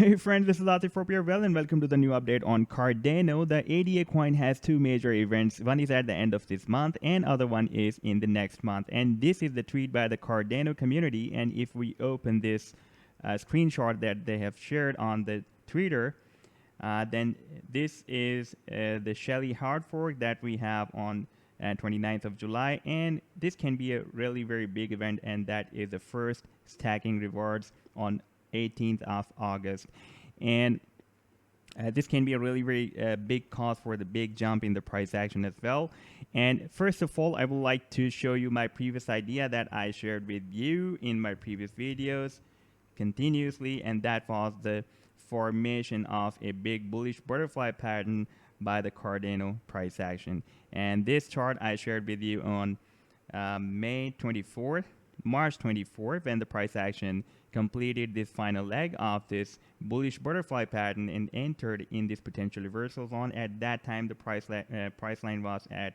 Hey friends, this is Latif from Well, and welcome to the new update on Cardano. The ADA coin has two major events. One is at the end of this month and other one is in the next month. And this is the tweet by the Cardano community. And if we open this screenshot that they have shared on the Twitter, then this is the Shelley Hardfork that we have on 29th of July. And this can be a really very big event, and that is the first stacking rewards on 18th of August. And this can be a really very big cause for the big jump in the price action as well. And first of all, I would like to show you my previous idea that I shared with you in my previous videos continuously, and that was the formation of a big bullish butterfly pattern by the Cardano price action. And this chart I shared with you on March 24th, when the price action completed this final leg of this bullish butterfly pattern and entered in this potential reversal zone. At that time, the price line was at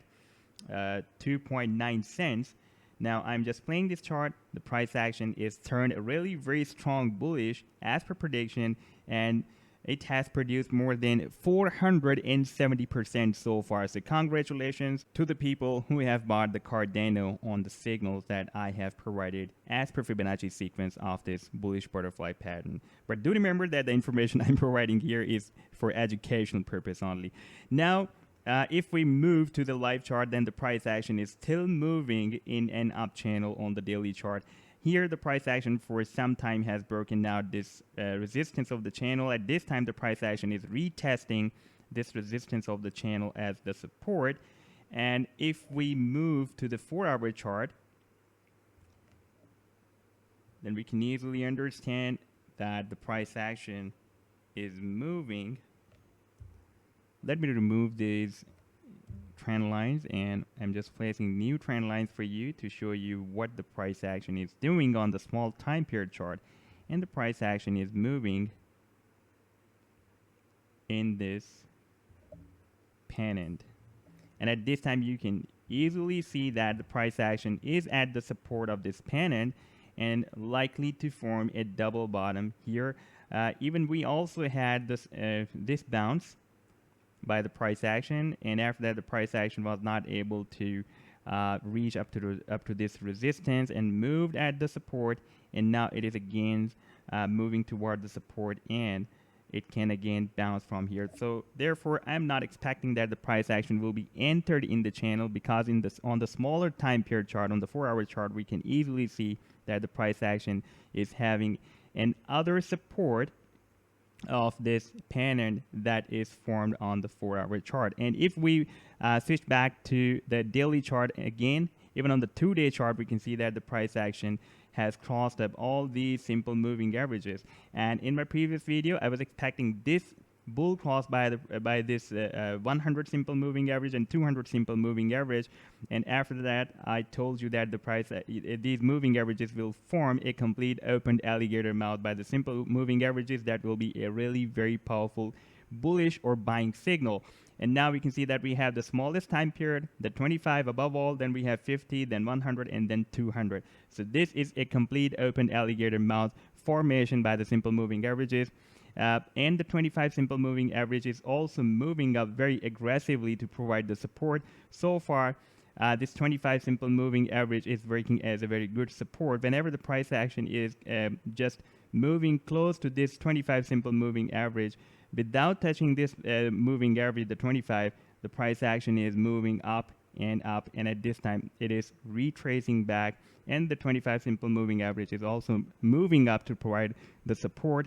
2.9 cents. Now I'm just playing this chart. The price action is turned really very strong bullish as per prediction, and it has produced more than 470% so far. So congratulations to the people who have bought the Cardano on the signals that I have provided as per Fibonacci sequence of this bullish butterfly pattern. But do remember that the information I'm providing here is for educational purpose only. Now, if we move to the live chart, then the price action is still moving in an up channel on the daily chart. Here, the price action for some time has broken out this resistance of the channel. At this time, the price action is retesting this resistance of the channel as the support. And if we move to the 4-hour chart, then we can easily understand that the price action is moving. Let me remove these trend lines, and I'm just placing new trend lines for you to show you what the price action is doing on the small time period chart. And the price action is moving in this pennant, and at this time you can easily see that the price action is at the support of this pennant and likely to form a double bottom here. Even we also had this bounce by the price action, and after that the price action was not able to reach up to this resistance and moved at the support, and now it is again moving toward the support, and it can again bounce from here. So therefore I'm not expecting that the price action will be entered in the channel, because on the smaller time period chart, on the 4-hour chart, we can easily see that the price action is having an other support of this pattern that is formed on the 4-hour chart. And if we switch back to the daily chart again, even on the 2-day chart, we can see that the price action has crossed up all these simple moving averages. And in my previous video, I was expecting this bull cross by this 100 simple moving average and 200 simple moving average, and after that I told you that the price these moving averages will form a complete opened alligator mouth by the simple moving averages. That will be a really very powerful bullish or buying signal. And now we can see that we have the smallest time period, the 25 above all, then we have 50, then 100, and then 200. So this is a complete open alligator mouth formation by the simple moving averages. And the 25 simple moving average is also moving up very aggressively to provide the support. So far, this 25 simple moving average is working as a very good support. Whenever the price action is just moving close to this 25 simple moving average, without touching this moving average, the 25, the price action is moving up, and at this time it is retracing back, and the 25 simple moving average is also moving up to provide the support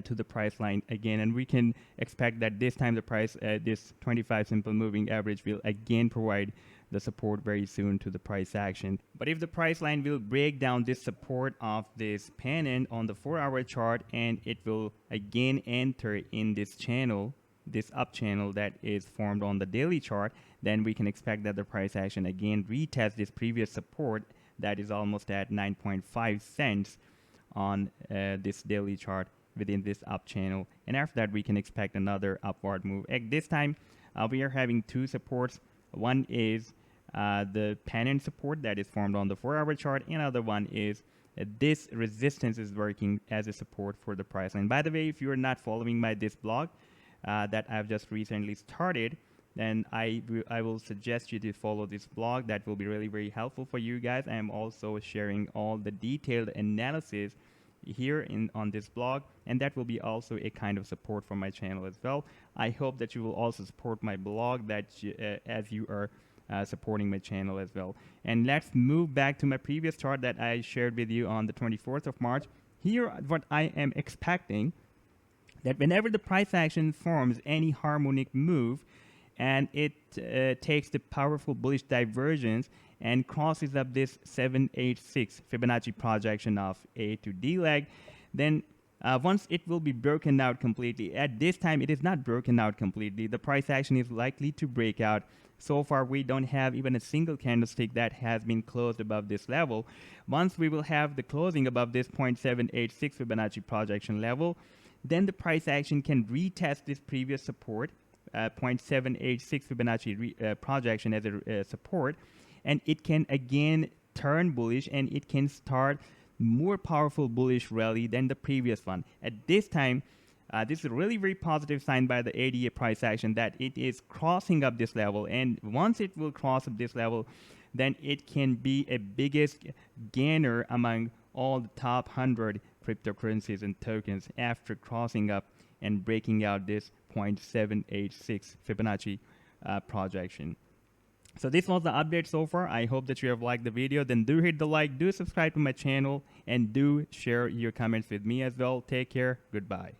to the price line again. And we can expect that this time the price, this 25 simple moving average, will again provide the support very soon to the price action. But if the price line will break down this support of this pennant on the 4-hour chart, and it will again enter in this channel, this up channel that is formed on the daily chart, then we can expect that the price action again retest this previous support that is almost at 9.5 cents on this daily chart within this up channel. And after that we can expect another upward move. At this time we are having two supports. One is the pennant support that is formed on the 4-hour chart, and another one is this resistance is working as a support for the price line. By the way, if you are not following this blog that I've just recently started, then I will suggest you to follow this blog. That will be really very helpful for you guys. I am also sharing all the detailed analysis here on this blog, and that will be also a kind of support for my channel as well. I hope that you will also support my blog as you are supporting my channel as well. And let's move back to my previous chart that I shared with you on the 24th of March. Here, what I am expecting, that whenever the price action forms any harmonic move and it takes the powerful bullish divergence and crosses up this 786 Fibonacci projection of A to D leg, then once it will be broken out completely. At this time, it is not broken out completely. The price action is likely to break out. So far, we don't have even a single candlestick that has been closed above this level. Once we will have the closing above this 0.786 Fibonacci projection level, then the price action can retest this previous support, 0.786 Fibonacci projection as a support, and it can again turn bullish, and it can start more powerful bullish rally than the previous one. At this time, this is a really very positive sign by the ADA price action that it is crossing up this level, and once it will cross up this level, then it can be a biggest gainer among all the top 100 cryptocurrencies and tokens after crossing up and breaking out this 0.786 Fibonacci projection. So this was the update so far. I hope that you have liked the video. Then do hit the like, do subscribe to my channel, and do share your comments with me as well. Take care. Goodbye.